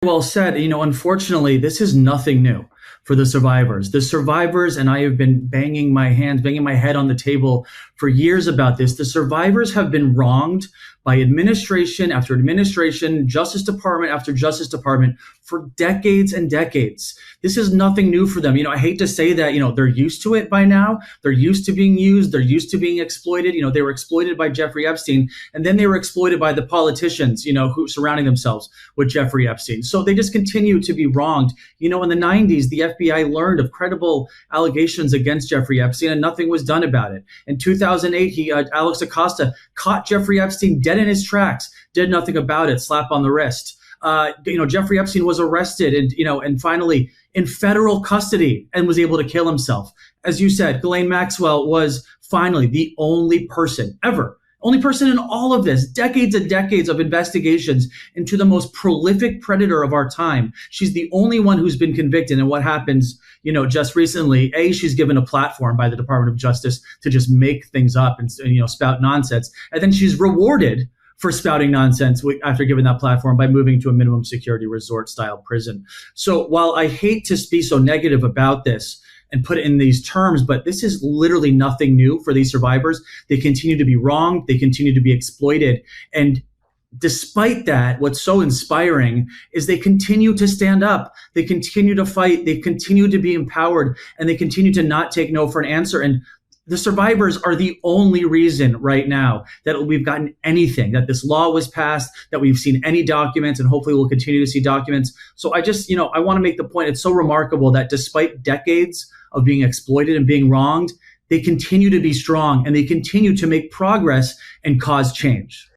Well said. Unfortunately, this is nothing new for the survivors. The survivors, and I have been banging my head on the table for years about this. The survivors have been wronged by administration after administration, Justice Department after Justice Department for decades and decades. This is nothing new for them. I hate to say that, they're used to it by now. They're used to being used. They're used to being exploited. They were exploited by Jeffrey Epstein, and then they were exploited by the politicians, who surrounding themselves with Jeffrey Epstein. So they just continue to be wronged. In the 90s, the FBI learned of credible allegations against Jeffrey Epstein, and nothing was done about it. In 2008, Alex Acosta caught Jeffrey Epstein dead in his tracks, did nothing about it, slap on the wrist. Jeffrey Epstein was arrested and finally in federal custody and was able to kill himself. As you said, Ghislaine Maxwell was finally the only person in all of this, decades and decades of investigations into the most prolific predator of our time. She's the only one who's been convicted. And what happens, just recently, she's given a platform by the Department of Justice to just make things up and spout nonsense. And then she's rewarded for spouting nonsense after giving that platform by moving to a minimum security resort style prison. So while I hate to be so negative about this and put it in these terms, but this is literally nothing new for these survivors. They continue to be wronged. They continue to be exploited. And despite that, what's so inspiring is they continue to stand up. They continue to fight. They continue to be empowered, and they continue to not take no for an answer. And the survivors are the only reason right now that we've gotten anything, that this law was passed, that we've seen any documents, and hopefully we'll continue to see documents. So I just, I want to make the point. It's so remarkable that despite decades of being exploited and being wronged, they continue to be strong and they continue to make progress and cause change.